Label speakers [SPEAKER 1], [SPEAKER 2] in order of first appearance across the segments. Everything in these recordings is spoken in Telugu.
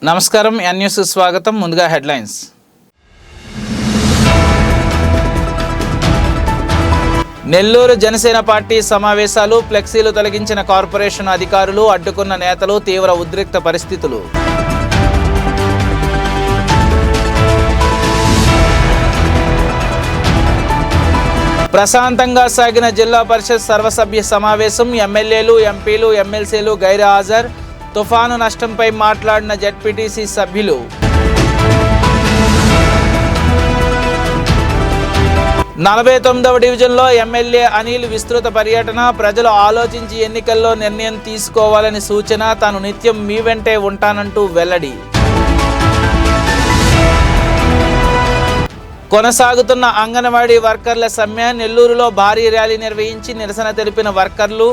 [SPEAKER 1] నమస్కారం, ఎన్ న్యూస్ స్వాగతం. ముందుగా హెడ్లైన్స్. నెల్లూరు జనసేన పార్టీ సమావేశాలు, ఫ్లెక్సీలు తొలగించిన కార్పొరేషన్ అధికారులు, అడ్డుకున్న నేతలు, తీవ్ర ఉద్రిక్త పరిస్థితులు. ప్రశాంతంగా సాగిన జిల్లా పరిషత్ సర్వసభ్య సమావేశం. ఎమ్మెల్యేలు, ఎంపీలు, ఎమ్మెల్సీలు గైర్హాజరు. తుఫాను నష్టంపై మాట్లాడిన జెడ్పీటీసీ సభ్యులు. 49వ డివిజన్లో ఎమ్మెల్యే అనిల్ విస్తృత పర్యటన. ప్రజలు ఆలోచించి ఎన్నికల్లో నిర్ణయం తీసుకోవాలని సూచన. తాను నిత్యం మీ వెంటే ఉంటానంటూ వెల్లడి. కొనసాగుతున్న అంగన్వాడీ వర్కర్ల సమ్మె. నెల్లూరులో భారీ ర్యాలీ నిర్వహించి నిరసన తెలిపిన వర్కర్లు.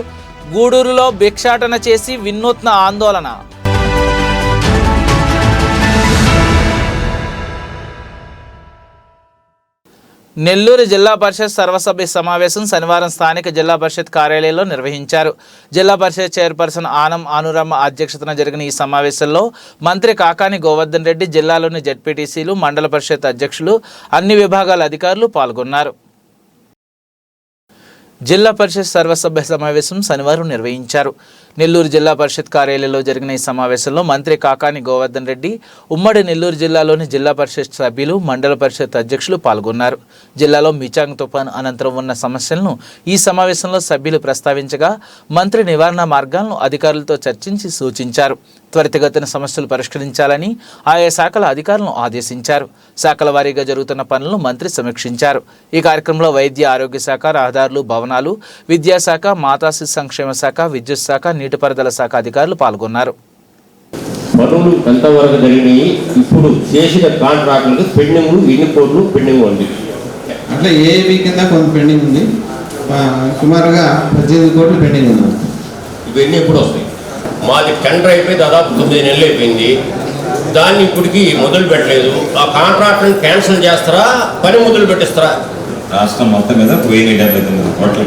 [SPEAKER 1] గూడూరులో భిక్షాటన చేసి వినూత్న ఆందోళన. నెల్లూరు జిల్లా పరిషత్ సర్వసభ్య సమావేశం శనివారం స్థానిక జిల్లా పరిషత్ కార్యాలయంలో నిర్వహించారు. జిల్లా పరిషత్ చైర్పర్సన్ ఆనం అనురమ్మ అధ్యక్షతన జరిగిన ఈ సమావేశంలో మంత్రి కాకాని గోవర్ధన్ రెడ్డి, జిల్లాలోని జెడ్పీటీసీలు, మండల పరిషత్ అధ్యక్షులు, అన్ని విభాగాల అధికారులు పాల్గొన్నారు. జిల్లా పరిషత్ సర్వసభ్య సమావేశం శనివారం నిర్వహించారు. నెల్లూరు జిల్లా పరిషత్ కార్యాలయంలో జరిగిన ఈ సమావేశంలో మంత్రి కాకాని గోవర్ధన్ రెడ్డి, ఉమ్మడి నెల్లూరు జిల్లాలోని జిల్లా పరిషత్ సభ్యులు, మండల పరిషత్ అధ్యక్షులు పాల్గొన్నారు. జిల్లాలో మిచాంగ్ తుఫాను అనంతరం ఉన్న సమస్యలను ఈ సమావేశంలో సభ్యులు ప్రస్తావించగా మంత్రి నివారణ మార్గాలను అధికారులతో చర్చించి సూచించారు. త్వరితగతిన సమస్యలు పరిష్కరించాలని ఆయా శాఖల అధికారులను ఆదేశించారు. శాఖల వారీగా జరుగుతున్న పనులను మంత్రి సమీక్షించారు. ఈ కార్యక్రమంలో వైద్య ఆరోగ్య శాఖ, రహదారులు, భవనాలు, విద్యాశాఖ, మాతా శిశు సంక్షేమ శాఖ, విద్యుత్ శాఖ, నీటిపారుదల శాఖ అధికారులు పాల్గొన్నారు.
[SPEAKER 2] పనులు ఎంతవరకు జరిగినాయి, ఇప్పుడు చేసిన కాంట్రాక్టులకు పెండింగ్ ఎన్ని కోట్లు పెండింగ్ ఉంది?
[SPEAKER 3] అట్లా ఏవి కింద కొంత పెండింగ్ ఉంది, సుమారుగా 18 కోట్లు పెండింగ్ ఉంది.
[SPEAKER 2] ఇవన్నీ ఎప్పుడు వస్తాయి? మాది టెండర్ అయిపోయి దాదాపు 9 నెలలు అయిపోయింది, దాన్ని ఇప్పటికీ మొదలు పెట్టలేదు. ఆ కాంట్రాక్ట్ని క్యాన్సిల్ చేస్తారా, పని మొదలు పెట్టిస్తారా?
[SPEAKER 4] రాష్ట్రం మొత్తం మీద 1079 కోట్లు.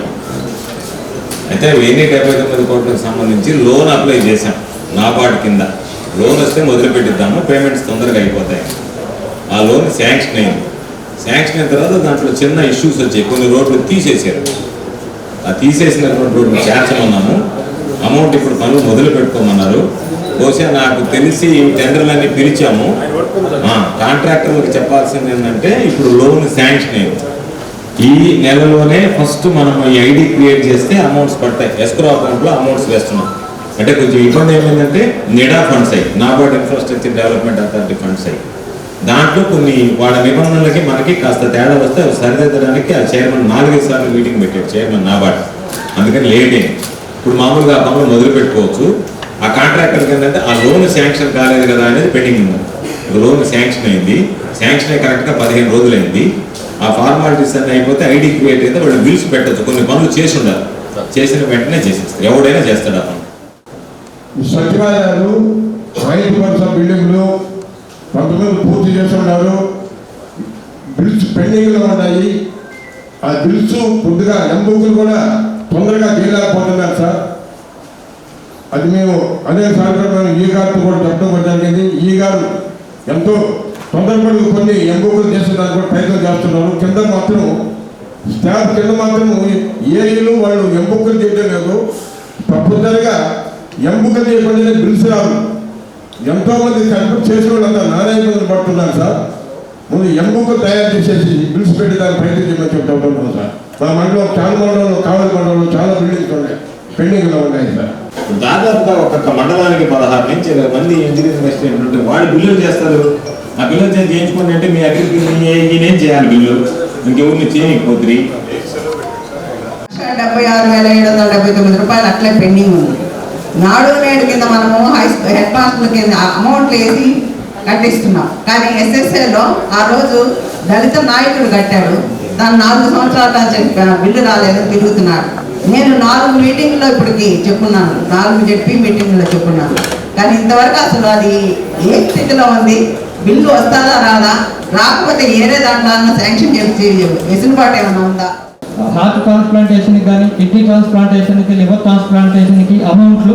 [SPEAKER 4] అయితే 1079 కోట్లకు సంబంధించి లోన్ అప్లై చేశాం. నాబార్డ్ కింద లోన్ వస్తే మొదలు పెట్టిద్దాము, పేమెంట్స్ తొందరగా అయిపోతాయి. ఆ లోన్ శాంక్షన్ అయింది. శాంక్షన్ అయిన తర్వాత దాంట్లో చిన్న ఇష్యూస్ వచ్చాయి. కొన్ని రోడ్లు తీసేసారు. ఆ తీసేసినటువంటి రోడ్లు చేర్చమన్నాము. అమౌంట్ ఇప్పుడు పనులు మొదలు పెట్టుకోమన్నారు. బహుశా నాకు తెలిసి టెండర్లన్నీ పిలిచాము. కాంట్రాక్టర్లకు చెప్పాల్సింది ఏంటంటే ఇప్పుడు లోన్ శాంక్షన్ అయింది. ఈ నెలలోనే ఫస్ట్ మనం ఈ ఐడి క్రియేట్ చేస్తే అమౌంట్స్ పడతాయి. ఎస్క్రో అకౌంట్లో అమౌంట్స్ వేస్తున్నాం. అంటే కొంచెం ఇబ్బంది ఏమైందంటే నిడా ఫండ్స్ అయ్యి, NABARD infrastructure development authority funds అయ్యి, దాంట్లో కొన్ని వాళ్ళ నిబంధనలకి మనకి కాస్త తేడా వస్తే అవి సరిదిద్దడానికి ఆ చైర్మన్ 4-5 సార్లు మీటింగ్ పెట్టాడు చైర్మన్ నాబార్డ్. అందుకని లేట్ అయింది. ఇప్పుడు మామూలుగా ఆ పనులు మొదలు పెట్టుకోవచ్చు. ఆ కాంట్రాక్టర్కి ఏంటంటే ఆ లోన్ శాంక్షన్ కాలేదు కదా అనేది పెండింగ్ ఉంది. లోన్ శాంక్షన్ అయింది. శాంక్షన్ అయ్యి కరెక్ట్గా 15 రోజులు అయింది. ఆ ఫార్మాలిటీస్ అన్నీ అయిపోతే ఐడి క్రియేట్ అయితే వాళ్ళు బిల్స్ పెట్టచ్చు. కొన్ని పనులు చేసి ఉండాలి, చేసిన వెంటనే చేసేస్తారు. ఎవడైనా చేస్తాడు ఆ పనులు.
[SPEAKER 5] సచివాలయాలు, రైతు భరోసా బిల్డింగ్లు కొంతమంది పూర్తి చేస్తున్నారు. బిల్స్ పెండింగ్లో ఉన్నాయి. ఆ బిల్స్ కొద్దిగా ఎంబుకులు కూడా తొందరగా చేయలేకపోతున్నారు సార్. అది మేము అనేక సార్లు ఈ గారితో కూడా చెప్పడం జరిగింది. ఈ గారు ఎంతో తొందరపడి కొన్ని ఎంబుకులు చేస్తున్నారు కూడా ప్రయత్నం చేస్తున్నారు. కింద మాత్రం స్టాఫ్ కింద మాత్రం ఏఈలు వాళ్ళు ఎంబుకులు చేయడం లేదు. తప్పనిసరిగా ఎంబుకలు చేయకుండా బిల్స్ రాదు. ఎంతోమంది కన్ఫర్మ్ చేసిన వాళ్ళంతా నానా ఇబ్బందులు పడుతున్నారు సార్. ముందు ఎంబుకలు తయారు చేసేసి బిల్స్ పెట్టి దాన్ని ప్రయత్నం చేయమని చెప్తాం సార్. మా మండలం, చాలా మండలంలో, కావలి మండలంలో చాలా బిల్డింగ్స్ ఉన్నాయి, పెండింగ్లో ఉన్నాయి సార్.
[SPEAKER 4] దాదాపుగా ఒక్కొక్క మండలానికి 16 నుంచి 20 మంది ఇంజనీరింగ్ అసిస్టెంట్ ఉంటే వాళ్ళు బిల్లులు చేస్తారు. ఆ బిల్లు చేయించుకోండి అంటే మీ అగ్రికల్చర్ ఈయనేం చేయాలి? బిల్లు ఇంకెవరిని చేయకపోతుంది.
[SPEAKER 6] 76,779 రూపాయలు అట్లే పెండింగ్ ఉంది. నాడు నేడు కింద మనము హెడ్ మాస్టర్ల కింద అమౌంట్లు వేసి కట్టిస్తున్నాం. కానీ ఎస్ఎస్ఏలో ఆ రోజు దళిత నాయకుడు కట్టాడు. దాన్ని 4 సంవత్సరాల బిల్లు రాలేదని తిరుగుతున్నాడు. నేను 4 మీటింగ్లో ఇప్పటికి చెప్పున్నాను, 4 జెడ్పీ మీటింగ్లో చెప్పున్నాను. కానీ ఇంతవరకు అసలు అది ఏ స్థితిలో ఉంది, బిల్లు వస్తుందా రాదా, రాకపోతే ఏరే దాంట్లో శాంక్షన్ చేసి వెసులుబాటు ఏమైనా ఉందా?
[SPEAKER 7] హార్ట్ ట్రాన్స్ప్లాంటేషన్కి కానీ, కిడ్నీ ట్రాన్స్ప్లాంటేషన్కి, లివర్ ట్రాన్స్ప్లాంటేషన్కి అమౌంట్లు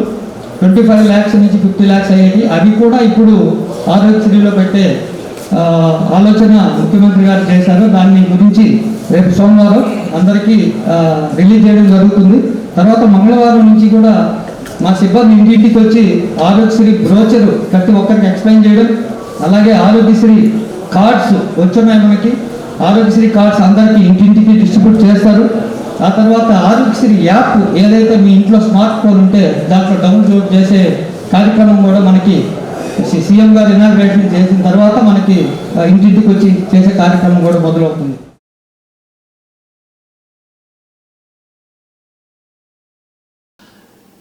[SPEAKER 7] 25 lakhs నుంచి 50 lakhs అయ్యేది. అవి కూడా ఇప్పుడు ఆరోగ్యశ్రీలో పెట్టే ఆలోచన ముఖ్యమంత్రి గారు చేశారు. దాన్ని గురించి రేపు సోమవారం అందరికీ రిలీజ్ చేయడం జరుగుతుంది. తర్వాత మంగళవారం నుంచి కూడా మా సిబ్బంది ఇంటింటికి వచ్చి ఆరోగ్యశ్రీ బ్రోచరు ప్రతి ఒక్కరికి ఎక్స్ప్లెయిన్ చేయడం, అలాగే ఆరోగ్యశ్రీ కార్డ్స్ వచ్చున్నాయి మనకి. ఆరోగ్యశ్రీ కార్డ్స్ అందరికీ ఇంటింటికి డిస్ట్రిబ్యూట్ చేస్తారు. ఆ తర్వాత ఆరోగ్యశ్రీ యాప్ ఏదైతే మీ ఇంట్లో స్మార్ట్ ఫోన్ ఉంటే దాంట్లో డౌన్లోడ్ చేసే కార్యక్రమం కూడా మనకి సీఎం గారు ఇనాగ్రేషన్ చేసిన తర్వాత మనకి ఇంటింటికి వచ్చి చేసే కార్యక్రమం కూడా మొదలవుతుంది.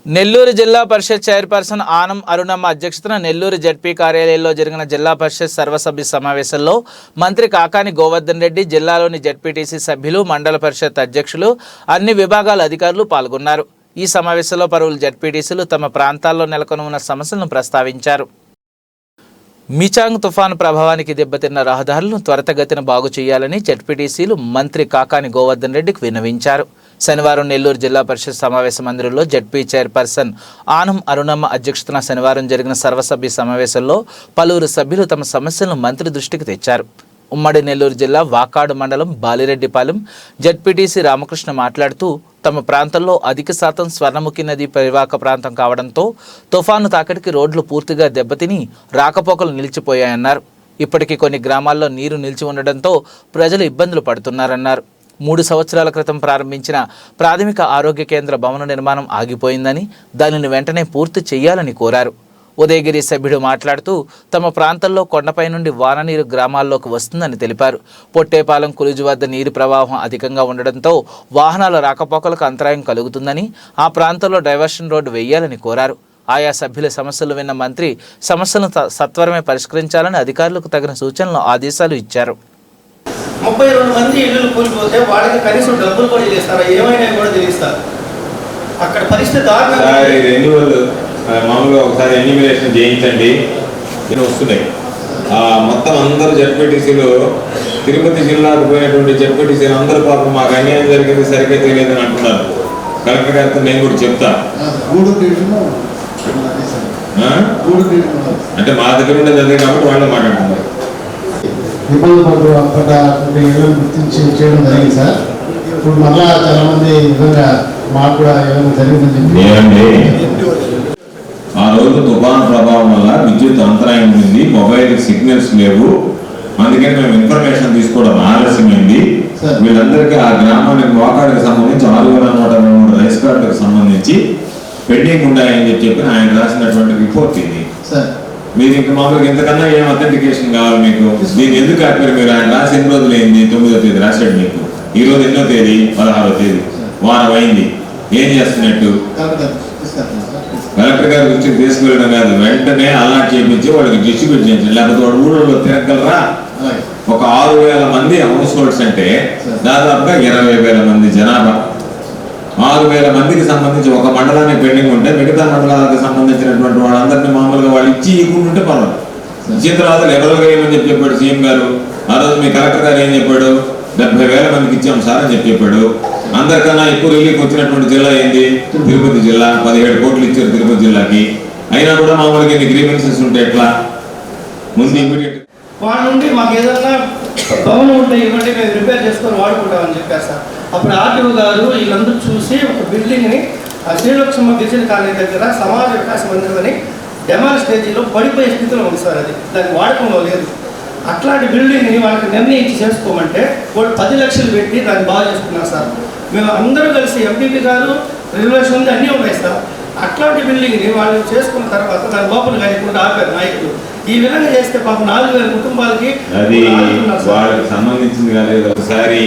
[SPEAKER 1] నెల్లూరు జిల్లా పరిషత్ చైర్పర్సన్ ఆనం అరుణమ్మ అధ్యక్షతన నెల్లూరు జడ్పీ కార్యాలయంలో జరిగిన జిల్లా పరిషత్ సర్వసభ్య సమావేశంలో మంత్రి కాకాని గోవర్ధన్ రెడ్డి, జిల్లాలోని జడ్పీటీసీ సభ్యులు, మండల పరిషత్ అధ్యక్షులు, అన్ని విభాగాల అధికారులు పాల్గొన్నారు. ఈ సమావేశంలో పలువురు జడ్పీటీసీలు తమ ప్రాంతాల్లో నెలకొని ఉన్న సమస్యలను ప్రస్తావించారు. మిచాంగ్ తుఫాను ప్రభావానికి దెబ్బతిన్న రహదారులను త్వరితగతిన బాగు చేయాలని జడ్పీటీసీలు మంత్రి కాకాని గోవర్ధన్ రెడ్డికి విన్నవించారు. శనివారం నెల్లూరు జిల్లా పరిషత్ సమావేశ మందిరంలో జడ్పీ చైర్పర్సన్ ఆనం అరుణమ్మ అధ్యక్షతన శనివారం జరిగిన సర్వసభ్య సమావేశంలో పలువురు సభ్యులు తమ సమస్యలను మంత్రి దృష్టికి తెచ్చారు. ఉమ్మడి నెల్లూరు జిల్లా వాకాడు మండలం బాలిరెడ్డిపాలెం జడ్పీటీసీ రామకృష్ణ మాట్లాడుతూ తమ ప్రాంతంలో అధిక శాతం స్వర్ణముఖి నది పరివాహక ప్రాంతం కావడంతో తుఫాను తాకిడికి రోడ్లు పూర్తిగా దెబ్బతిని రాకపోకలు నిలిచిపోయాయన్నారు. ఇప్పటికీ కొన్ని గ్రామాల్లో నీరు నిలిచి ఉండడంతో ప్రజలు ఇబ్బందులు పడుతున్నారన్నారు. 3 సంవత్సరాల క్రితం ప్రారంభించిన ప్రాథమిక ఆరోగ్య కేంద్ర భవన నిర్మాణం ఆగిపోయిందని దానిని వెంటనే పూర్తి చేయాలని కోరారు. ఉదయగిరి సభ్యుడు మాట్లాడుతూ తమ ప్రాంతంలో కొండపై నుండి వాన నీరు గ్రామాల్లోకి వస్తుందని తెలిపారు. పొట్టేపాలెం కులుజు వద్ద నీరు ప్రవాహం అధికంగా ఉండడంతో వాహనాల రాకపోకలకు అంతరాయం కలుగుతుందని ఆ ప్రాంతంలో డైవర్షన్ రోడ్డు వేయాలని కోరారు. ఆయా సభ్యుల సమస్యలు విన్న మంత్రి సమస్యలను సత్వరమే పరిష్కరించాలని అధికారులకు తగిన సూచనలు, ఆదేశాలు ఇచ్చారు.
[SPEAKER 8] 32 మంది ఇళ్ళు కూలిపోతే వాళ్ళకి కనీసం డబ్బులు కూడా చేస్తారా, ఏమైనా కూడా తెలుస్తారు. అక్కడ పరిస్థితి
[SPEAKER 4] మామూలుగా ఒకసారి ఎన్యూమినేషన్ చేయించండి, నేను వస్తున్నాయి. మొత్తం అందరూ జడ్పీటీసీలు తిరుపతి జిల్లాకు పోయినటువంటి జడ్పీటీసీలు అందరూ పాపం మాకు అన్యాయం జరిగింది సరిగ్గా తెలియదని అంటున్నారు. కలెక్టర్ గారితో నేను కూడా చెప్తా. అంటే మా దగ్గర ఉండేది అదే కాబట్టి వాళ్ళు మాట్లాడుతున్నారు.
[SPEAKER 9] ఇబ్బంది పడ్డ ఇళ్ళను గుర్తించి చేయడం జరిగింది సార్. ఇప్పుడు మళ్ళా చాలా మంది విధంగా మాకు కూడా ఏమైనా జరిగిందని చెప్పి
[SPEAKER 4] ఆ రోజు తుఫాను ప్రభావం వల్ల విద్యుత్ అంతరాయం ఉంది, మొబైల్ సిగ్నల్స్ లేవు, అందుకని మేము ఇన్ఫర్మేషన్ తీసుకోవడం ఆలస్యమైంది. వీళ్ళందరికీ ఆ గ్రామానికి వాకాడికి సంబంధించి 443 రైస్ కార్డులకు సంబంధించి పెండింగ్ ఉన్నాయని చెప్పి ఆయన రాసినటువంటి రిపోర్ట్ ఇది. మీరు ఇంకా మామూలుగా ఇంతకన్నా ఏం అథెంటికేషన్ కావాలి మీకు? దీన్ని ఎందుకు ఆపారు మీరు? ఆయన రాసి ఎన్ని రోజులు అయింది? 9వ తేదీ రాశాడు మీకు. ఈ రోజు ఎన్నో తేదీ? 16వ తేదీ. వారం అయింది. ఏం చేస్తున్నట్టు? కలెక్టర్ గారి గురించి తీసుకెళ్ళడం కాదు, వెంటనే అలర్ట్ చేయించి వాళ్ళకి డిస్ట్రిబ్యూట్ చేయించండి. లేకపోతే వాడు ఊళ్ళో తిరగలరా? ఒక 6,000 మంది హౌస్ హోల్డ్స్ అంటే దాదాపుగా 20,000 మంది జనాభా. 6,000 మందికి సంబంధించి ఒక మండలానికి పెండింగ్ ఉంటే మిగతా మండలాలకు సంబంధించినటువంటి వాళ్ళందరినీ మామూలుగా వాళ్ళు ఇచ్చి ఇవ్వకుంటే పర్వాలేదు. ఇచ్చిన తర్వాత లెవెల్గా ఏమని చెప్పాడు సీఎం గారు. ఆ రోజు మీ కలెక్టర్ గారు ఏం చెప్పాడు? 70,000 మందికి ఇచ్చాం సార్ అని చెప్పాడు. అందరికన్నా ఎక్కువ రిలీఫ్ వచ్చినటువంటి జిల్లా ఏంది? తిరుపతి జిల్లా. 17 కోట్లు ఇచ్చారు తిరుపతి జిల్లాకి. అయినా కూడా మామూలుగా ఇన్ని గ్రీవెన్సెస్ ఉంటే ఎట్లా? ముందు ఇమీడియట్
[SPEAKER 8] వాళ్ళ నుండి మాకు ఏదన్నా భవనం ఉంటే ఇవ్వండి, మేము రిపేర్ చేసుకొని వాడుకుంటామని చెప్పారు సార్. అప్పుడు ఆర్టీఓ గారు వీళ్ళందరూ చూసి ఒక బిల్డింగ్ని శ్రీలక్ష్మ గిరిజన కాలనీ దగ్గర సమాజ వికాస మందిరం అని డెమాల్ స్టేజీలో పడిపోయే స్థితిలో ఉంది సార్. అది దాన్ని వాడకంలో లేదు. అట్లాంటి బిల్డింగ్ని వాళ్ళకి నిర్ణయించి చేసుకోమంటే వాళ్ళు 10 లక్షలు పెట్టి దాన్ని బాగా చేసుకున్నారు సార్. మేము అందరూ కలిసి ఎంపీపీ గారు రెగ్యులేషన్ ఉంది, అన్నీ ఉన్నాయి సార్. అట్లాంటి బిల్డింగ్ని వాళ్ళు చేసుకున్న తర్వాత దాని లోపల కాయకుండా ఆపారు నాయకులు. ఈ విధంగా చేస్తే పాపం 4,000 కుటుంబాలకి
[SPEAKER 4] అది వాళ్ళకి సంబంధించింది కాలేదు. ఒకసారి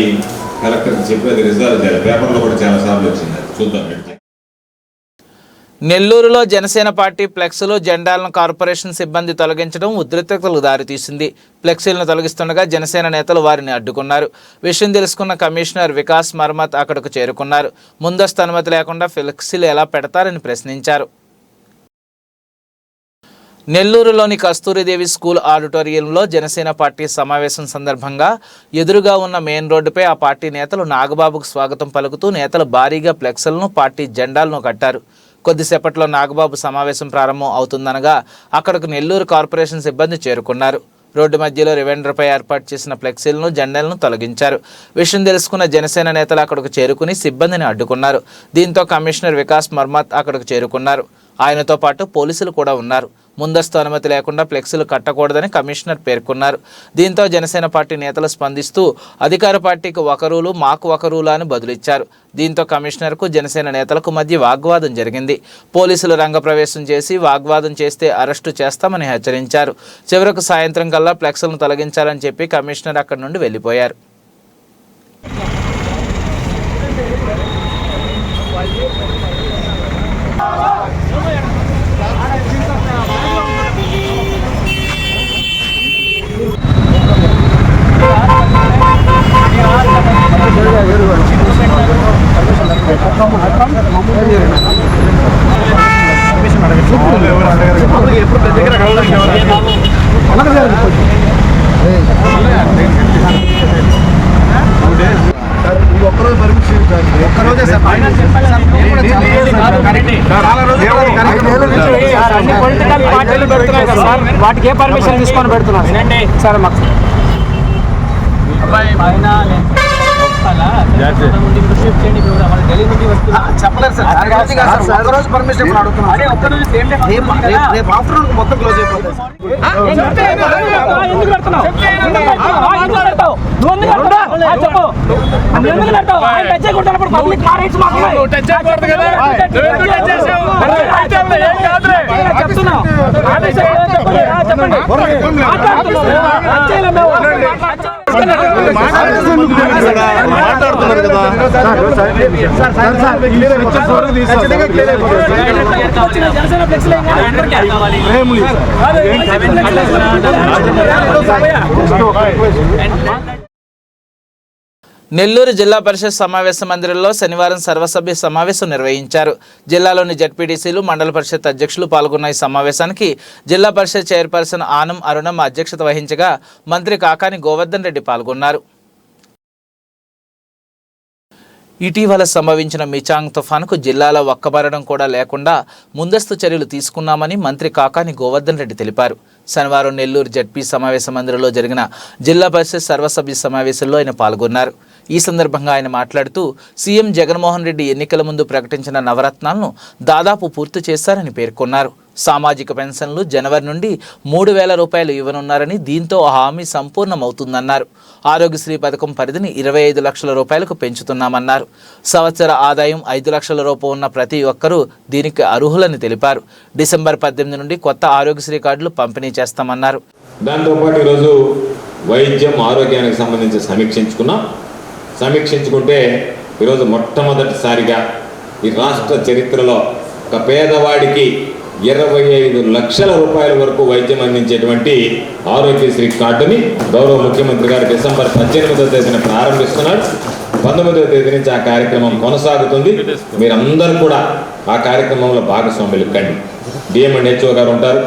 [SPEAKER 4] కలెక్టర్కి చెప్పేది రిజాల్వ్ చేయాలి. పేపర్లో కూడా చాలా సార్లు వచ్చింది, చూద్దాం.
[SPEAKER 1] నెల్లూరులో జనసేన పార్టీ ఫ్లెక్స్లు, జెండాలను కార్పొరేషన్ సిబ్బంది తొలగించడం ఉద్రిక్తతలకు దారితీసింది. ఫ్లెక్సీలను తొలగిస్తుండగా జనసేన నేతలు వారిని అడ్డుకున్నారు. విషయం తెలుసుకున్న కమిషనర్ వికాస్ మర్మత్ అక్కడకు చేరుకున్నారు. ముందస్తు అనుమతి లేకుండా ఫ్లెక్సీలు ఎలా పెడతారని ప్రశ్నించారు. నెల్లూరులోని కస్తూరిదేవి స్కూల్ ఆడిటోరియంలో జనసేన పార్టీ సమావేశం సందర్భంగా ఎదురుగా ఉన్న మెయిన్ రోడ్డుపై ఆ పార్టీ నేతలు నాగబాబుకు స్వాగతం పలుకుతూ నేతలు భారీగా ఫ్లెక్స్లను, పార్టీ జెండాలను కట్టారు. కొద్దిసేపట్లో నాగబాబు సమావేశం ప్రారంభం అవుతుందనగా అక్కడకు నెల్లూరు కార్పొరేషన్ సిబ్బంది చేరుకున్నారు. రోడ్డు మధ్యలో రివెండర్పై ఏర్పాటు చేసిన ఫ్లెక్సీలను, జెండాలను తొలగించారు. విషయం తెలుసుకున్న జనసేన నేతలు అక్కడకు చేరుకుని సిబ్బందిని అడ్డుకున్నారు. దీంతో కమిషనర్ వికాస్ మర్మత్ అక్కడకు చేరుకున్నారు. ఆయనతో పాటు పోలీసులు కూడా ఉన్నారు. ముందస్తు అనుమతి లేకుండా ఫ్లెక్సీలు కట్టకూడదని కమిషనర్ పేర్కొన్నారు. దీంతో జనసేన పార్టీ నేతలు స్పందిస్తూ అధికార పార్టీకి ఒక రూలు, మాకు ఒక రూలు అని బదులిచ్చారు. దీంతో కమిషనర్కు జనసేన నేతలకు మధ్య వాగ్వాదం జరిగింది. పోలీసులు రంగప్రవేశం చేసి వాగ్వాదం చేస్తే అరెస్టు చేస్తామని హెచ్చరించారు. చివరకు సాయంత్రం కల్లా ఫ్లెక్సీలను తొలగించాలని చెప్పి కమిషనర్ అక్కడి నుండి వెళ్లిపోయారు.
[SPEAKER 10] వాటికి ఏ పర్మిషన్ తీసుకొని పెడుతున్నాను సార్ మాకు చెప్పలేదు సార్. రోజు పర్మిషన్ రేపు ఆఫ్టర్నూన్ మొత్తం క్లోజ్ అయిపోతుంది.
[SPEAKER 9] మాట్లాడుతున్నారు కదా
[SPEAKER 1] నెల్లూరు జిల్లా పరిషత్ సమావేశ మందిరంలో శనివారం సర్వసభ్య సమావేశం నిర్వహించారు. జిల్లాలోని జడ్పీటీసీలు, మండల పరిషత్ అధ్యక్షులు పాల్గొన్న ఈ సమావేశానికి జిల్లా పరిషత్ చైర్పర్సన్ ఆనం అరుణమ్మ అధ్యక్షత వహించగా మంత్రి కాకాని గోవర్ధన్ రెడ్డి పాల్గొన్నారు. ఇటీవల సంభవించిన మిచాంగ్ తుఫానుకు జిల్లాలో ఒక్క మరణం కూడా లేకుండా ముందస్తు చర్యలు తీసుకున్నామని మంత్రి కాకాని గోవర్ధన్ రెడ్డి తెలిపారు. శనివారం నెల్లూరు జడ్పీ సమావేశ మందిరంలో జరిగిన జిల్లా పరిషత్ సర్వసభ్య సమావేశంలో ఆయన పాల్గొన్నారు. ఈ సందర్భంగా ఆయన మాట్లాడుతూ సీఎం జగన్మోహన్ రెడ్డి ఎన్నికల ముందు ప్రకటించిన నవరత్నాలను దాదాపు పూర్తి చేశారని పేర్కొన్నారు. సామాజిక పెన్షన్లు జనవరి నుండి 3,000 రూపాయలు ఇవ్వనున్నారని, దీంతో హామీ సంపూర్ణమవుతుందన్నారు. ఆరోగ్యశ్రీ పథకం పరిధిని 25 లక్షల రూపాయలకు పెంచుతున్నామన్నారు. సంవత్సర ఆదాయం 5 లక్షల రూపాయలు ఉన్న ప్రతి ఒక్కరూ దీనికి అర్హులని తెలిపారు. డిసెంబర్ 18 నుండి కొత్త ఆరోగ్యశ్రీ కార్డులు పంపిణీ చేస్తామన్నారు.
[SPEAKER 4] దాంతోపాటు ఈరోజు వైద్యం, ఆరోగ్యానికి సంబంధించి సమీక్షించుకుంటే ఈరోజు మొట్టమొదటిసారిగా ఈ రాష్ట్ర చరిత్రలో ఒక పేదవాడికి 25 లక్షల రూపాయల వరకు వైద్యం అందించేటువంటి ఆరోగ్యశ్రీ కార్డుని గౌరవ ముఖ్యమంత్రి గారు డిసెంబర్ 18వ తేదీన ప్రారంభిస్తున్నారు. 19వ తేదీ నుంచి ఆ కార్యక్రమం కొనసాగుతుంది. మీరందరూ కూడా ఆ కార్యక్రమంలో భాగస్వాములు కండి. డిఎం అండ్ హెచ్ఓ గారు ఉంటారు.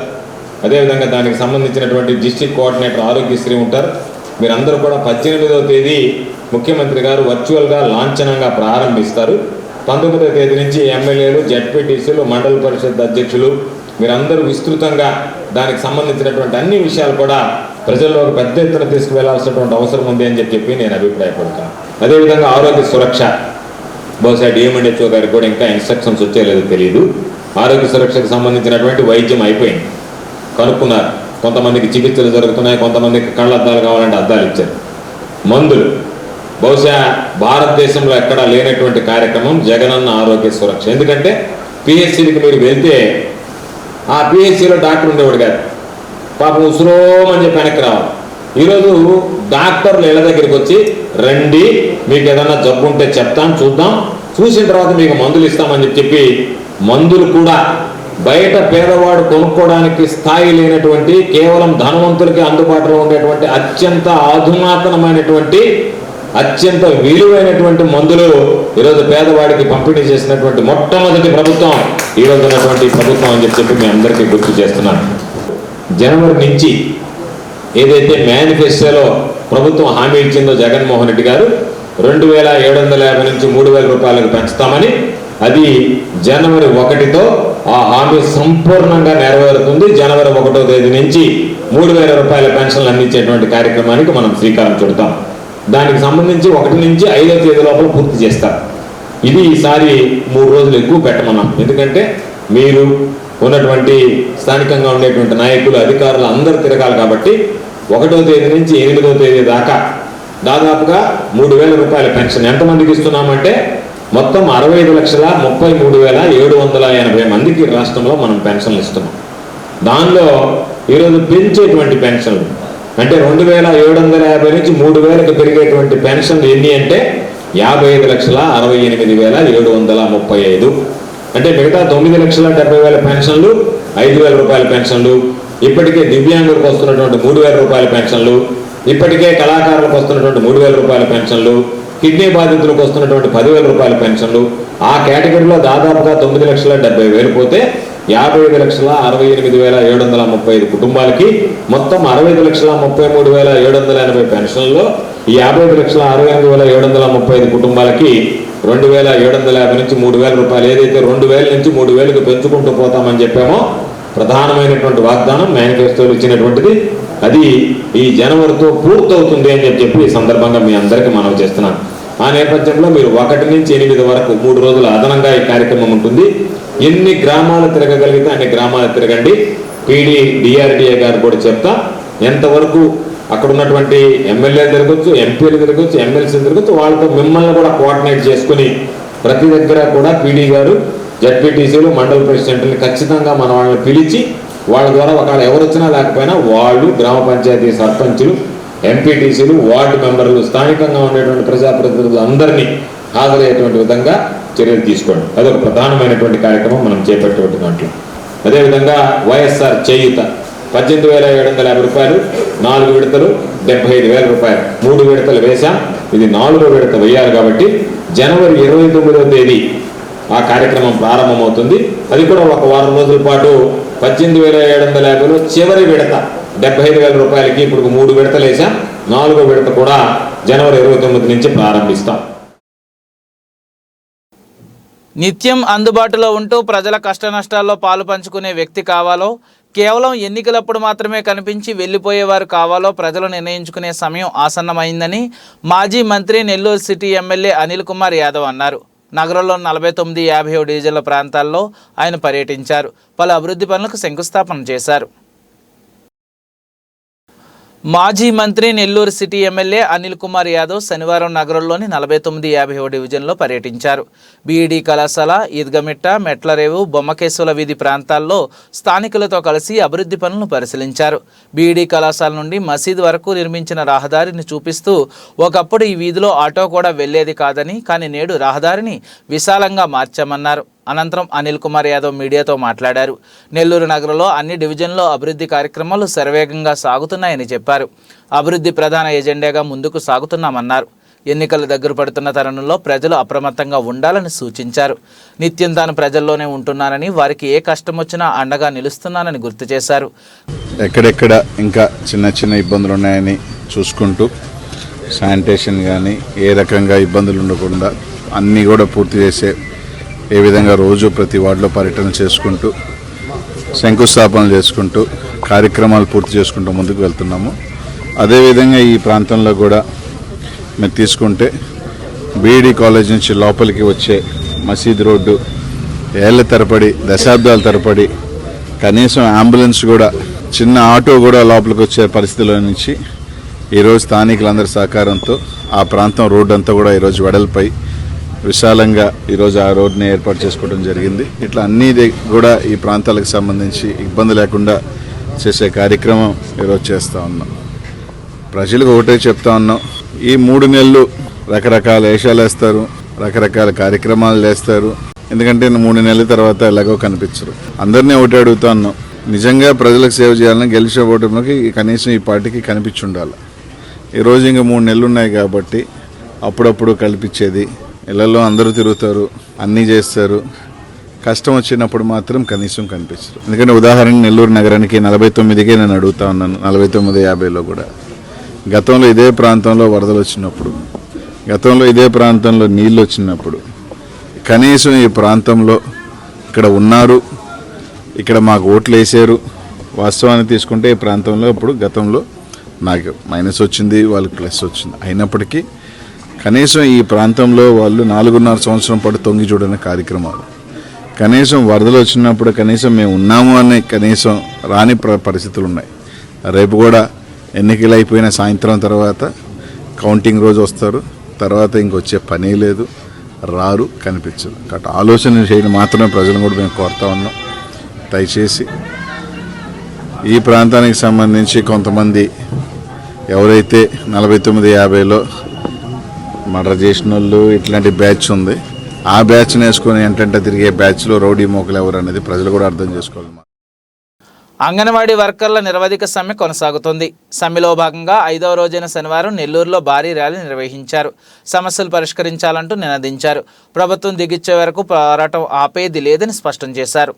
[SPEAKER 4] అదేవిధంగా దానికి సంబంధించినటువంటి డిస్ట్రిక్ట్ కోఆర్డినేటర్ ఆరోగ్యశ్రీ ఉంటారు. మీరందరూ కూడా 18వ తేదీ ముఖ్యమంత్రి గారు వర్చువల్గా లాంఛనంగా ప్రారంభిస్తారు. 19వ తేదీ నుంచి ఎమ్మెల్యేలు, జడ్పీటీసీలు, మండల పరిషత్ అధ్యక్షులు మీరందరూ విస్తృతంగా దానికి సంబంధించినటువంటి అన్ని విషయాలు కూడా ప్రజల్లోకి పెద్ద ఎత్తున తీసుకువెళ్లాల్సినటువంటి అవసరం ఉంది అని చెప్పి నేను అభిప్రాయపడతాను. అదేవిధంగా ఆరోగ్య సురక్ష, బహుశా డిఎంఎండ్హెచ్ఓ గారికి కూడా ఇంకా ఇన్స్ట్రక్షన్స్ వచ్చేలేదో తెలియదు. ఆరోగ్య సురక్షకు సంబంధించినటువంటి వైద్యం అయిపోయింది, కనుక్కున్నారు. కొంతమందికి చికిత్సలు జరుగుతున్నాయి, కొంతమందికి కళ్ళద్దాలు కావాలంటే అద్దాలు ఇచ్చారు. మందులు బహుశా భారతదేశంలో ఎక్కడా లేనటువంటి కార్యక్రమం జగనన్న ఆరోగ్య సురక్ష. ఎందుకంటే పిహెచ్సికి మీరు వెళ్తే ఆ పిహెచ్సిలో డాక్టర్ ఉండేవాడు కాదు, పాపం ఉసురోమని చెప్పి వెనక్కి రావాలి. ఈరోజు డాక్టర్లు ఇళ్ళ దగ్గరికి వచ్చి రండి, మీకు ఏదన్నా జబ్బు ఉంటే చెప్తాం, చూద్దాం, చూసిన తర్వాత మీకు మందులు ఇస్తామని చెప్పి మందులు కూడా బయట పేదవాడు కొనుక్కోవడానికి స్థాయి లేనటువంటి, కేవలం ధనవంతులకి అందుబాటులో ఉండేటువంటి అత్యంత అధునాతనమైనటువంటి, అత్యంత విలువైనటువంటి మందులు ఈరోజు పేదవాడికి పంపిణీ చేసినటువంటి మొట్టమొదటి ప్రభుత్వం ఈరోజు ఉన్నటువంటి ప్రభుత్వం అని చెప్పి మీ అందరికీ గుర్తు చేస్తున్నాను. జనవరి నుంచి ఏదైతే మేనిఫెస్టోలో ప్రభుత్వం హామీ ఇచ్చిందో జగన్మోహన్ రెడ్డి గారు 2,750 నుంచి 3,000 రూపాయలకు పెంచుతామని అది జనవరి 1తో ఆ హామీ సంపూర్ణంగా నెరవేరుతుంది. జనవరి 1వ తేదీ నుంచి 3,000 రూపాయల పెన్షన్లు అందించేటువంటి కార్యక్రమానికి మనం శ్రీకారం చుడతాం. దానికి సంబంధించి 1 నుంచి 5వ తేదీ లోపల పూర్తి చేస్తారు. ఇది ఈసారి 3 రోజులు ఎక్కువ పెట్టమన్నాం. ఎందుకంటే మీరు ఉన్నటువంటి స్థానికంగా ఉండేటువంటి నాయకులు, అధికారులు అందరూ తిరగాలి కాబట్టి 1వ తేదీ నుంచి 8వ తేదీ దాకా దాదాపుగా 3,000 రూపాయల పెన్షన్ ఎంతమందికి ఇస్తున్నామంటే మొత్తం 65,33,780 మందికి రాష్ట్రంలో మనం పెన్షన్లు ఇస్తున్నాం. దానిలో ఈరోజు పెంచేటువంటి పెన్షన్లు అంటే 2,750 నుంచి 3,000కి పెరిగేటువంటి పెన్షన్లు ఎన్ని అంటే 55,68,735. అంటే మిగతా 9,70,000 పెన్షన్లు, 5,000 రూపాయల పెన్షన్లు, ఇప్పటికే దివ్యాంగులకు వస్తున్నటువంటి 3,000 రూపాయల పెన్షన్లు, ఇప్పటికే కళాకారులకు వస్తున్నటువంటి 3,000 రూపాయల పెన్షన్లు, కిడ్నీ బాధితులకు వస్తున్నటువంటి 10,000 రూపాయల పెన్షన్లు, ఆ కేటగిరీలో దాదాపుగా 9,70,000 పోతే 55,68,735 కుటుంబాలకి మొత్తం 65,33,780 పెన్షన్లో ఈ 55,68,735 కుటుంబాలకి 2,750 నుంచి 3,000 రూపాయలు ఏదైతే 2,000 నుంచి 3,000కి పెంచుకుంటూ పోతామని చెప్పామో ప్రధానమైనటువంటి వాగ్దానం మేనిఫెస్టోలో ఇచ్చినటువంటిది. అది ఈ జనవరితో పూర్తవుతుంది అని చెప్పి ఈ సందర్భంగా మీ అందరికీ మనవి చేస్తున్నాను. ఆ నేపథ్యంలో మీరు 1 నుంచి 8 వరకు 3 రోజులు అదనంగా ఈ కార్యక్రమం ఉంటుంది. ఎన్ని గ్రామాలు తిరగగలిగితే అన్ని గ్రామాలు తిరగండి. పీడీ డిఆర్డీఏ గారు కూడా చెప్తా ఎంతవరకు అక్కడ ఉన్నటువంటి ఎమ్మెల్యేలు తిరగచ్చు, ఎంపీలు తిరగచ్చు, ఎమ్మెల్సీలు తిరగచ్చు, వాళ్ళతో మిమ్మల్ని కూడా కోఆర్డినేట్ చేసుకుని ప్రతి దగ్గర కూడా పీడీ గారు, జడ్పీటీసీలు, మండల ప్రెసిడెంట్ని ఖచ్చితంగా మన వాళ్ళని పిలిచి వాళ్ళ ద్వారా ఒకవేళ ఎవరు వచ్చినా లేకపోయినా వాళ్ళు గ్రామ పంచాయతీ సర్పంచులు, ఎంపీటీసీలు, వార్డు మెంబర్లు, స్థానికంగా ఉండేటువంటి ప్రజాప్రతినిధులు అందరినీ హాజరయ్యేటువంటి విధంగా చర్యలు తీసుకోండి. అదొక ప్రధానమైనటువంటి కార్యక్రమం మనం చేపట్టేటువంటి దాంట్లో. అదేవిధంగా వైఎస్ఆర్ చేయూత 18,750 రూపాయలు, 4 విడతలు 75,000 రూపాయలు, 3 విడతలు వేశాం. ఇది 4వ విడత వేయాలి కాబట్టి జనవరి 29వ తేదీ ఆ కార్యక్రమం ప్రారంభమవుతుంది. అది కూడా ఒక వారం రోజుల పాటు 18,750లో చివరి విడత 75,000 రూపాయలకి ఇప్పుడు 3 విడతలు వేసాం. 4వ విడత కూడా జనవరి 29 నుంచి ప్రారంభిస్తాం.
[SPEAKER 1] నిత్యం అందుబాటులో ఉంటూ ప్రజల కష్టనష్టాల్లో పాలు పంచుకునే వ్యక్తి కావాలో, కేవలం ఎన్నికలప్పుడు మాత్రమే కనిపించి వెళ్ళిపోయేవారు కావాలో ప్రజలు నిర్ణయించుకునే సమయం ఆసన్నమైందని మాజీ మంత్రి నెల్లూరు సిటీ ఎమ్మెల్యే అనిల్ కుమార్ యాదవ్ అన్నారు. నగరంలో 49, 50 డివిజన్ల ప్రాంతాల్లో ఆయన పర్యటించారు. పలు అభివృద్ధి పనులకు శంకుస్థాపన చేశారు. మాజీ మంత్రి నెల్లూరు సిటీ ఎమ్మెల్యే అనిల్ కుమార్ యాదవ్ శనివారం నగరంలోని 49, 50 డివిజన్లో పర్యటించారు. బీఈడీ కళాశాల, ఈద్గమిట్ట, మెట్లరేవు, బొమ్మకేశ్వల వీధి ప్రాంతాల్లో స్థానికులతో కలిసి అభివృద్ధి పనులను పరిశీలించారు. బీఈడీ కళాశాల నుండి మసీద్ వరకు నిర్మించిన రహదారిని చూపిస్తూ ఒకప్పుడు ఈ వీధిలో ఆటో కూడా వెళ్లేది కాదని, కానీ నేడు రహదారిని విశాలంగా మార్చామన్నారు. అనంతరం అనిల్ కుమార్ యాదవ్ మీడియాతో మాట్లాడారు. నెల్లూరు నగరంలో అన్ని డివిజన్లో అభివృద్ధి కార్యక్రమాలు శరవేగంగా సాగుతున్నాయని చెప్పారు. అభివృద్ధి ప్రధాన ఎజెండాగా ముందుకు సాగుతున్నామన్నారు. ఎన్నికలు దగ్గర పడుతున్న తరుణంలో ప్రజలు అప్రమత్తంగా ఉండాలని సూచించారు. నిత్యం తాను ప్రజల్లోనే ఉంటున్నానని, వారికి ఏ కష్టం వచ్చినా అండగా నిలుస్తున్నానని గుర్తు చేశారు.
[SPEAKER 11] ఎక్కడెక్కడ ఇంకా చిన్న చిన్న ఇబ్బందులు ఉన్నాయని చూసుకుంటూ శానిటేషన్ కానీ ఏ రకంగా ఇబ్బందులు ఉండకుండా అన్నీ కూడా పూర్తి చేసే ఏ విధంగా రోజు ప్రతి వార్డులో పర్యటన చేసుకుంటూ శంకుస్థాపనలు చేసుకుంటూ కార్యక్రమాలు పూర్తి చేసుకుంటూ ముందుకు వెళ్తున్నాము. అదేవిధంగా ఈ ప్రాంతంలో కూడా మీరు తీసుకుంటే బీఈడీ కాలేజ్ నుంచి లోపలికి వచ్చే మసీద్ రోడ్డు ఏళ్ల తరబడి, దశాబ్దాల తరబడి కనీసం అంబులెన్స్ కూడా, చిన్న ఆటో కూడా లోపలికి వచ్చే పరిస్థితుల నుంచి ఈరోజు స్థానికులందరి సహకారంతో ఆ ప్రాంతం రోడ్డు అంతా కూడా ఈరోజు వెడల్పై విశాలంగా ఈరోజు ఆ రోడ్ని ఏర్పాటు చేసుకోవడం జరిగింది. ఇట్లా అన్నీ కూడా ఈ ప్రాంతాలకు సంబంధించి ఇబ్బంది లేకుండా చేసే కార్యక్రమం ఈరోజు చేస్తూ ఉన్నాం. ప్రజలకు ఒకటే చెప్తా ఉన్నాం, ఈ 3 నెలలు రకరకాల వేషాలు వేస్తారు, రకరకాల కార్యక్రమాలు చేస్తారు. ఎందుకంటే 3 నెలల తర్వాత ఎలాగో కనిపించరు. అందరినీ ఒకటి అడుగుతా ఉన్నాం, నిజంగా ప్రజలకు సేవ చేయాలని గెలిచే ఓటమికి కనీసం ఈ పార్టీకి కనిపించి ఉండాలి. ఈరోజు ఇంకా 3 నెలలు ఉన్నాయి కాబట్టి అప్పుడప్పుడు కల్పించేది, ఇళ్లలో అందరూ తిరుగుతారు, అన్నీ చేస్తారు, కష్టం వచ్చినప్పుడు మాత్రం కనీసం కనిపించరు. ఎందుకంటే ఉదాహరణ నెల్లూరు నగరానికి 49కే నేను అడుగుతా ఉన్నాను, 49, 50లో కూడా గతంలో ఇదే ప్రాంతంలో వరదలు వచ్చినప్పుడు, గతంలో ఇదే ప్రాంతంలో నీళ్ళు వచ్చినప్పుడు కనీసం ఈ ప్రాంతంలో ఇక్కడ ఉన్నారు, ఇక్కడ మాకు ఓట్లు వేసారు. వాస్తవాన్ని తీసుకుంటే ఈ ప్రాంతంలో ఇప్పుడు గతంలో నాకు మైనస్ వచ్చింది, వాళ్ళకి ప్లస్ వచ్చింది. అయినప్పటికీ కనీసం ఈ ప్రాంతంలో వాళ్ళు 4.5 సంవత్సరం పాటు తొంగి చూడని కార్యక్రమాలు, కనీసం వరదలు వచ్చినప్పుడు కనీసం మేము ఉన్నాము అనే కనీసం రాని పరిస్థితులు ఉన్నాయి. రేపు కూడా ఎన్నికలు అయిపోయిన సాయంత్రం తర్వాత కౌంటింగ్ రోజు వస్తారు, తర్వాత ఇంకొచ్చే పనే లేదు, రారు, కనిపించదు. కాబట్టి ఆలోచన చేయడం మాత్రమే ప్రజలను కూడా మేము కోరుతా ఉన్నాం. దయచేసి ఈ ప్రాంతానికి సంబంధించి కొంతమంది ఎవరైతే 49-50లో మర్డర్ చేసిన వాళ్ళు ఇట్లాంటి బ్యాచ్ ఉంది, ఆ బ్యాచ్ని వేసుకొని ఏంటంటే తిరిగే బ్యాచ్లో రౌడీ మోకలు ఎవరు అనేది ప్రజలు కూడా అర్థం చేసుకోవాలి.
[SPEAKER 1] అంగన్వాడీ వర్కర్ల నిరవధిక సమ్మె కొనసాగుతుంది. సమ్మెలో భాగంగా 5వ రోజైన శనివారం నెల్లూరులో భారీ ర్యాలీ నిర్వహించారు. సమస్యలు పరిష్కరించాలంటూ నినదించారు. ప్రభుత్వం దిగిచ్చే వరకు పోరాటం ఆపేది లేదని స్పష్టం చేశారు.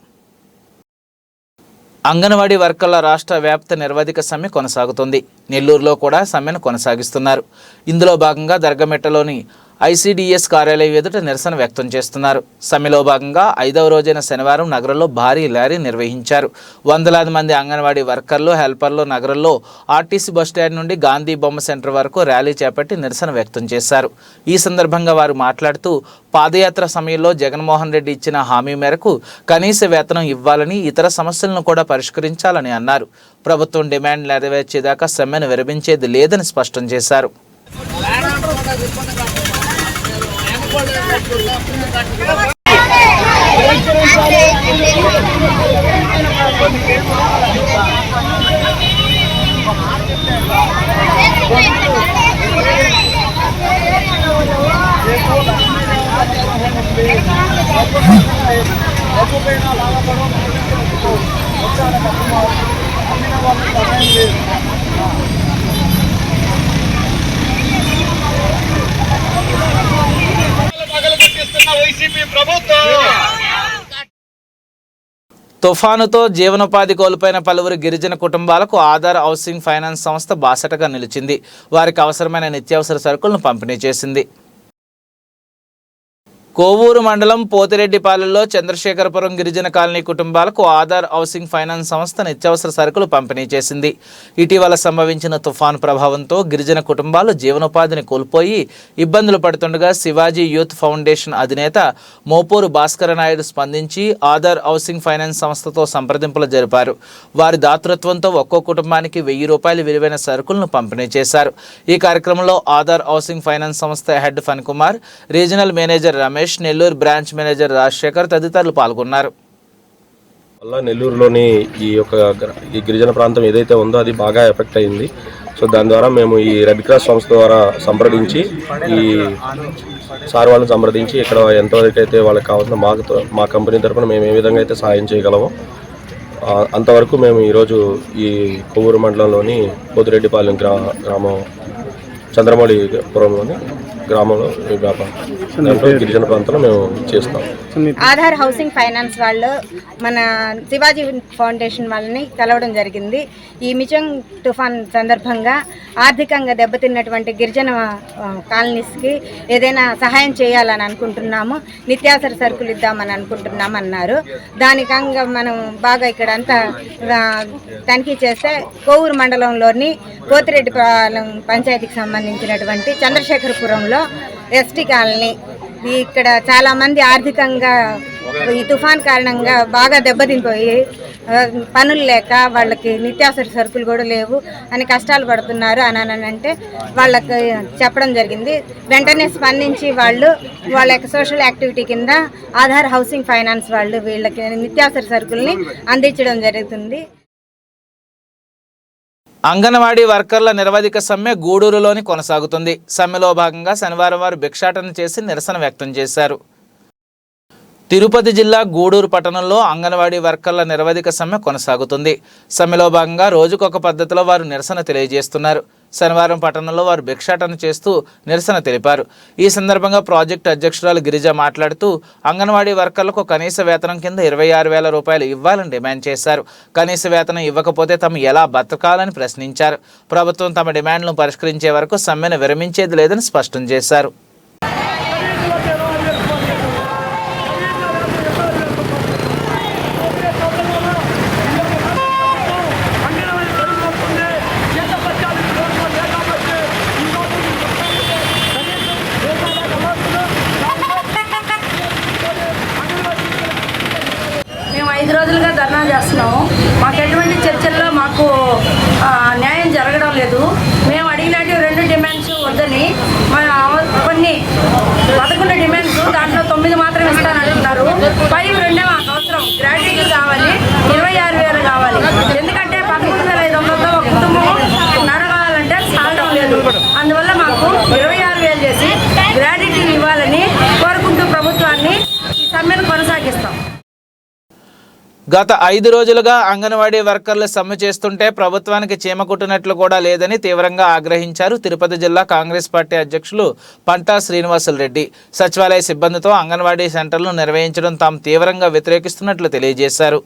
[SPEAKER 1] అంగన్వాడీ వర్కర్ల రాష్ట్ర వ్యాప్త నిరవధిక సమ్మె కొనసాగుతుంది. నెల్లూరులో కూడా సమ్మెను కొనసాగిస్తున్నారు. ఇందులో భాగంగా దర్గమెట్టలోని ఐసీడీఎస్ కార్యాలయం ఎదుట నిరసన వ్యక్తం చేస్తున్నారు. సమ్మెలో భాగంగా 5వ రోజైన శనివారం నగరంలో భారీ ర్యాలీ నిర్వహించారు. వందలాది మంది అంగన్వాడీ వర్కర్లు, హెల్పర్లు నగరంలో ఆర్టీసీ బస్టాండ్ నుండి గాంధీ బొమ్మ సెంటర్ వరకు ర్యాలీ చేపట్టి నిరసన వ్యక్తం చేశారు. ఈ సందర్భంగా వారు మాట్లాడుతూ పాదయాత్ర సమయంలో జగన్మోహన్ రెడ్డి ఇచ్చిన హామీ మేరకు కనీస వేతనం ఇవ్వాలని, ఇతర సమస్యలను కూడా పరిష్కరించాలని అన్నారు. ప్రభుత్వం డిమాండ్ నెరవేర్చేదాకా సమ్మెను విరమించేది లేదని స్పష్టం చేశారు. తుఫానుతో జీవనోపాధి కోల్పోయిన పలువురు గిరిజన కుటుంబాలకు ఆధార్ హౌసింగ్ ఫైనాన్స్ సంస్థ బాసటగా నిలిచింది. వారికి అవసరమైన నిత్యావసర సరుకులను పంపిణీ చేసింది. కోవూరు మండలం పోతిరెడ్డిపాలెంలో చంద్రశేఖరపురం గిరిజన కాలనీ కుటుంబాలకు ఆధార్ హౌసింగ్ ఫైనాన్స్ సంస్థ నిత్యావసర సరుకులు పంపిణీ చేసింది. ఇటీవల సంభవించిన తుఫాను ప్రభావంతో గిరిజన కుటుంబాలు జీవనోపాధిని కోల్పోయి ఇబ్బందులు పడుతుండగా శివాజీ యూత్ ఫౌండేషన్ అధినేత మోపూరు భాస్కర నాయుడు స్పందించి ఆధార్ హౌసింగ్ ఫైనాన్స్ సంస్థతో సంప్రదింపులు జరిపారు. వారి దాతృత్వంతో ఒక్కో కుటుంబానికి 1000 రూపాయల విలువైన సరుకులను పంపిణీ చేశారు. ఈ కార్యక్రమంలో ఆధార్ హౌసింగ్ ఫైనాన్స్ సంస్థ head fun Kumar, regional manager Ramesh, Nellore branch manager Rajasekhar తదితరులు పాల్గొన్నారు.
[SPEAKER 12] నెల్లూరులోని ఈ గిరిజన ప్రాంతం ఏదైతే ఉందో అది బాగా ఎఫెక్ట్ అయింది. సో దాని ద్వారా మేము ఈ రెడ్ క్రాస్ సంస్థ ద్వారా సంప్రదించి ఈ సార్ వాళ్ళని సంప్రదించి ఇక్కడ ఎంతవరకు అయితే వాళ్ళకి కావాల్సిన మా కంపెనీ తరఫున మేము ఏ విధంగా అయితే సహాయం చేయగలమో అంతవరకు మేము ఈరోజు ఈ కొవ్వూరు మండలంలోని పోతిరెడ్డిపాలెం గ్రామం చంద్రమౌళిపురంలోని గ్రామంలో గిరిజన ప్రాంతంలో మేము చేస్తాం.
[SPEAKER 13] ఆధార్ హౌసింగ్ ఫైనాన్స్ వాళ్ళు మన శివాజీ ఫౌండేషన్ వాళ్ళని కలవడం జరిగింది. ఈ మిచంగ్ తుఫాన్ సందర్భంగా ఆర్థికంగా దెబ్బతిన్నటువంటి గిరిజన కాలనీస్కి ఏదైనా సహాయం చేయాలని అనుకుంటున్నాము, నిత్యావసర సరుకులు ఇద్దామని అనుకుంటున్నాము అన్నారు. దానికంగా మనం బాగా ఇక్కడ అంతా తనిఖీ చేస్తే కోవూరు మండలంలోని పోతిరెడ్డిపాలెం పంచాయతీకి సంబంధించినటువంటి చంద్రశేఖరపురంలో ఎస్టీ కాలనీ ఇక్కడ చాలామంది ఆర్థికంగా ఈ తుఫాన్ కారణంగా బాగా దెబ్బతింపోయి పనులు లేక వాళ్ళకి నిత్యావసర సరుకులు కూడా లేవు అని కష్టాలు పడుతున్నారు అని అంటే వాళ్ళకి చెప్పడం జరిగింది. వెంటనే స్పందించి వాళ్ళ యొక్క సోషల్ యాక్టివిటీ కింద ఆధార్ హౌసింగ్ ఫైనాన్స్ వాళ్ళు వీళ్ళకి నిత్యావసర సరుకుల్ని అందించడం జరుగుతుంది.
[SPEAKER 1] అంగన్వాడీ వర్కర్ల నిరవధిక సమ్మె గూడూరులోని కొనసాగుతుంది. సమ్మెలో భాగంగా శనివారం వారు భిక్షాటన చేసి నిరసన వ్యక్తం చేశారు. తిరుపతి జిల్లా గూడూరు పట్టణంలో అంగన్వాడీ వర్కర్ల నిరవధిక సమ్మె కొనసాగుతుంది. సమ్మెలో భాగంగా రోజుకొక పద్ధతిలో వారు నిరసన తెలియజేస్తున్నారు. శనివారం పట్టణంలో వారు భిక్షాటన చేస్తూ నిరసన తెలిపారు. ఈ సందర్భంగా ప్రాజెక్టు అధ్యక్షురాలు గిరిజ మాట్లాడుతూ అంగన్వాడీ వర్కర్లకు కనీస వేతనం కింద 26,000 రూపాయలు ఇవ్వాలని డిమాండ్ చేశారు. కనీస వేతనం ఇవ్వకపోతే తమ ఎలా బతకాలని ప్రశ్నించారు. ప్రభుత్వం తమ డిమాండ్లను పరిష్కరించే వరకు సమ్మెను విరమించేది లేదని స్పష్టం చేశారు.
[SPEAKER 14] 5 రోజులుగా ధర్నా చేస్తున్నాము. మాకు ఎటువంటి చర్చల్లో మాకు న్యాయం జరగడం లేదు. మేము అడిగినట్టు 2 డిమాండ్స్ వద్దని కొన్ని 11 డిమాండ్స్ దాంట్లో 9 మాత్రం ఇస్తానంటున్నారు. 2 మాకు అవసరం. గ్రాడ్యుయేట్ కావాలి, 26,000 కావాలి. ఎందుకంటే 13,500తో ఒక కుటుంబం నడవాలంటే సాగడం లేదు. అందువల్ల మాకు 26,000 చేసి గ్రాడ్యుయేట్ ఇవ్వాలని కోరుకుంటూ ప్రభుత్వాన్ని ఈ సమ్మెను కొనసాగిస్తాం.
[SPEAKER 1] గత 5 రోజులుగా అంగన్వాడీ వర్కర్లు సమ్మె చేస్తుంటే ప్రభుత్వానికి చీమ కుట్టినట్లు కూడా లేదని తీవ్రంగా ఆగ్రహించారు తిరుపతి జిల్లా కాంగ్రెస్ పార్టీ అధ్యక్షులు పంటా శ్రీనివాసులు రెడ్డి. సచివాలయ సిబ్బందితో అంగన్వాడీ సెంటర్లను నిర్వహించడం తాము తీవ్రంగా వ్యతిరేకిస్తున్నట్లు తెలియజేశారు.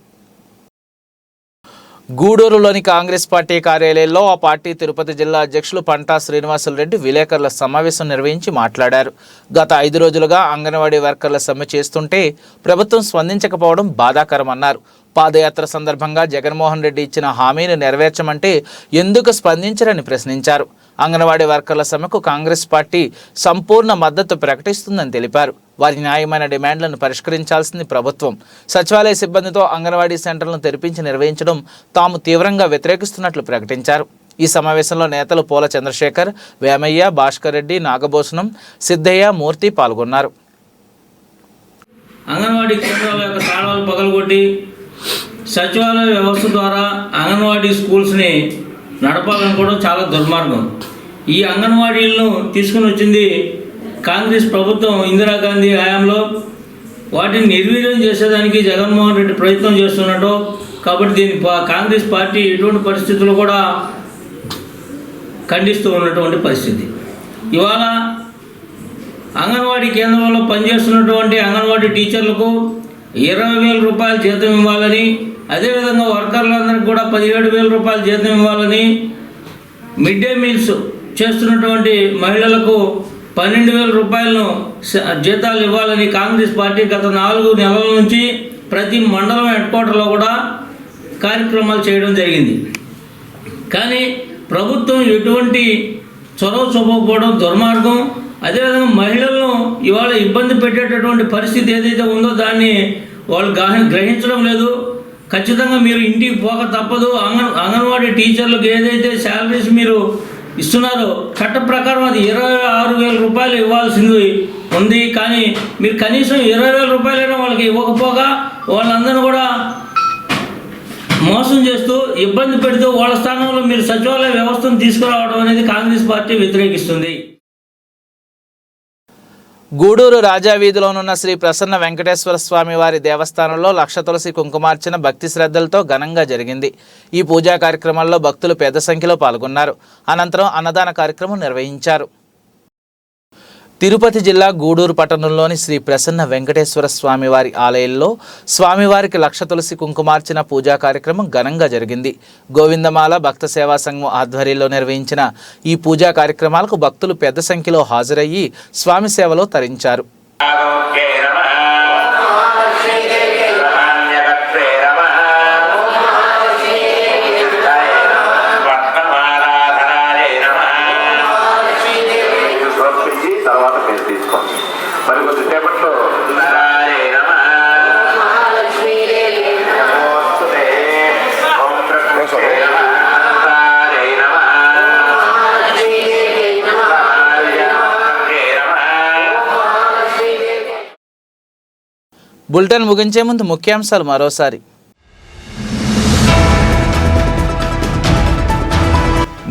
[SPEAKER 1] గూడూరులోని కాంగ్రెస్ పార్టీ కార్యాలయంలో ఆ పార్టీ తిరుపతి జిల్లా అధ్యక్షులు పంటా శ్రీనివాసులు రెడ్డి విలేకరుల సమావేశం నిర్వహించి మాట్లాడారు. గత 5 రోజులుగా అంగన్వాడీ వర్కర్ల సమ్మె చేస్తుంటే ప్రభుత్వం స్పందించకపోవడం బాధాకరమన్నారు. పాదయాత్ర సందర్భంగా జగన్మోహన్ రెడ్డి ఇచ్చిన హామీని నెరవేర్చమంటే ఎందుకు స్పందించరని ప్రశ్నించారు. అంగన్వాడీ వర్కర్ల సమ్మెకు కాంగ్రెస్ పార్టీ సంపూర్ణ మద్దతు ప్రకటిస్తుందని తెలిపారు. వారి న్యాయమైన డిమాండ్లను పరిష్కరించాల్సింది ప్రభుత్వం. సచివాలయ సిబ్బందితో అంగన్వాడీ సెంటర్లను తెరిపించి నిర్వహించడం తాము తీవ్రంగా వ్యతిరేకిస్తున్నట్లు ప్రకటించారు. ఈ సమావేశంలో నేతలు పూల చంద్రశేఖర్, వేమయ్య, భాస్కర్ రెడ్డి, నాగభూషణం, సిద్ధయ్య, మూర్తి పాల్గొన్నారు.
[SPEAKER 15] అంగన్వాడీ కేంద్రాల యొక్క తాళాలు పగలగొట్టి సచివాలయ వ్యవస్థ ద్వారా అంగన్వాడీ స్కూల్స్ని నడపాలనుకోవడం చాలా దుర్మార్గం. ఈ అంగన్వాడీలను తీసుకుని వచ్చింది కాంగ్రెస్ ప్రభుత్వం ఇందిరాగాంధీ హయాంలో. వాటిని నిర్వీర్యం చేసేదానికి జగన్మోహన్ రెడ్డి ప్రయత్నం చేస్తున్నట్టు. కాబట్టి దీన్ని కాంగ్రెస్ పార్టీ ఎటువంటి పరిస్థితుల్లో కూడా ఖండిస్తూ ఉన్నటువంటి పరిస్థితి. ఇవాళ అంగన్వాడీ కేంద్రంలో పనిచేస్తున్నటువంటి అంగన్వాడీ టీచర్లకు 20,000 రూపాయల జీతం ఇవ్వాలని, అదేవిధంగా వర్కర్లందరికీ కూడా 17,000 రూపాయల జీతం ఇవ్వాలని, మిడ్ డే మీల్స్ చేస్తున్నటువంటి మహిళలకు 12,000 రూపాయలను జీతాలు ఇవ్వాలని కాంగ్రెస్ పార్టీ గత 4 నెలల నుంచి ప్రతి మండలం హెడ్ క్వార్టర్లో కూడా కార్యక్రమాలు చేయడం జరిగింది. కానీ ప్రభుత్వం ఎటువంటి చొరవ చూపకపోవడం దుర్మార్గం. అదేవిధంగా మహిళలను ఇవాళ ఇబ్బంది పెట్టేటటువంటి పరిస్థితి ఏదైతే ఉందో దాన్ని వాళ్ళు గ్రహించడం లేదు. ఖచ్చితంగా మీరు ఇంటికి పోక తప్పదు. అంగన్వాడీ టీచర్లకు ఏదైతే శాలరీస్ మీరు ఇస్తున్నారో చట్ట ప్రకారం అది 26,000 రూపాయలు ఇవ్వాల్సింది ఉంది. కానీ మీరు కనీసం 20,000 రూపాయలైనా వాళ్ళకి ఇవ్వకపోగా వాళ్ళందరూ కూడా మోసం చేస్తూ ఇబ్బంది పెడుతూ వాళ్ళ స్థానంలో మీరు సచివాలయ వ్యవస్థను తీసుకురావడం అనేది కాంగ్రెస్ పార్టీ వ్యతిరేకిస్తుంది.
[SPEAKER 1] గూడూరు రాజావీధిలోనున్న శ్రీ ప్రసన్న వెంకటేశ్వర స్వామి వారి దేవస్థానంలో లక్ష తులసి కుంకుమార్చన భక్తి శ్రద్ధలతో ఘనంగా జరిగింది. ఈ పూజా కార్యక్రమాల్లో భక్తులు పెద్ద సంఖ్యలో పాల్గొన్నారు. అనంతరం అన్నదాన కార్యక్రమం నిర్వహించారు. తిరుపతి జిల్లా గూడూరు పట్టణంలోని శ్రీ ప్రసన్న వెంకటేశ్వర స్వామివారి ఆలయంలో స్వామివారికి లక్ష తులసి కుంకుమార్చన పూజా కార్యక్రమం ఘనంగా జరిగింది. గోవిందమాల భక్త సేవా సంఘం ఆధ్వర్యంలో నిర్వహించిన ఈ పూజా కార్యక్రమాలకు భక్తులు పెద్ద సంఖ్యలో హాజరయ్యి స్వామి సేవలో తరించారు. బులెటిన్ ముగించే ముందు ముఖ్యాంశాలు మరోసారి.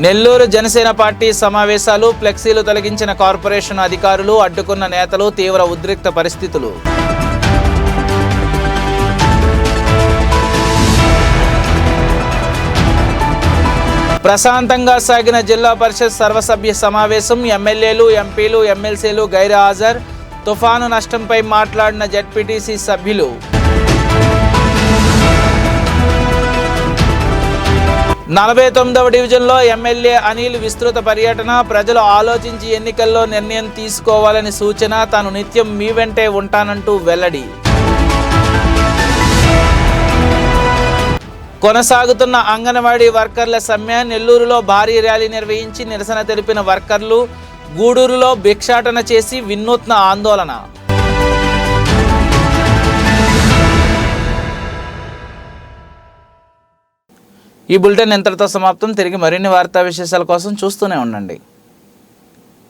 [SPEAKER 1] నెల్లూరు జనసేన పార్టీ సమావేశాలు, ఫ్లెక్సీలు తొలగించిన కార్పొరేషన్ అధికారులు, అడ్డుకున్న నేతలు, తీవ్ర ఉద్రిక్త పరిస్థితులు. ప్రశాంతంగా సాగిన జిల్లా పరిషత్ సర్వసభ్య సమావేశం. ఎమ్మెల్యేలు, ఎంపీలు, ఎమ్మెల్సీలు గైర్హాజరు. తుఫాను నష్టంపై మాట్లాడిన జెడ్పీటీసీ సభ్యులు. నలభై 49వ డివిజన్లో ఎమ్మెల్యే అనిల్ విస్తృత పర్యటన. ప్రజలు ఆలోచించి ఎన్నికల్లో నిర్ణయం తీసుకోవాలని సూచన. తాను నిత్యం మీ వెంటే ఉంటానంటూ వెల్లడి. కొనసాగుతున్న అంగన్వాడీ వర్కర్ల సమ్మె. నెల్లూరులో భారీ ర్యాలీ నిర్వహించి నిరసన తెలిపిన వర్కర్లు. గూడూరులో భిక్షాటన చేసి వినూత్న ఆందోళన. ఈ బులెటిన్ ఇంతటితో సమాప్తం. తిరిగి మరిన్ని వార్తా విశేషాల కోసం చూస్తూనే ఉండండి.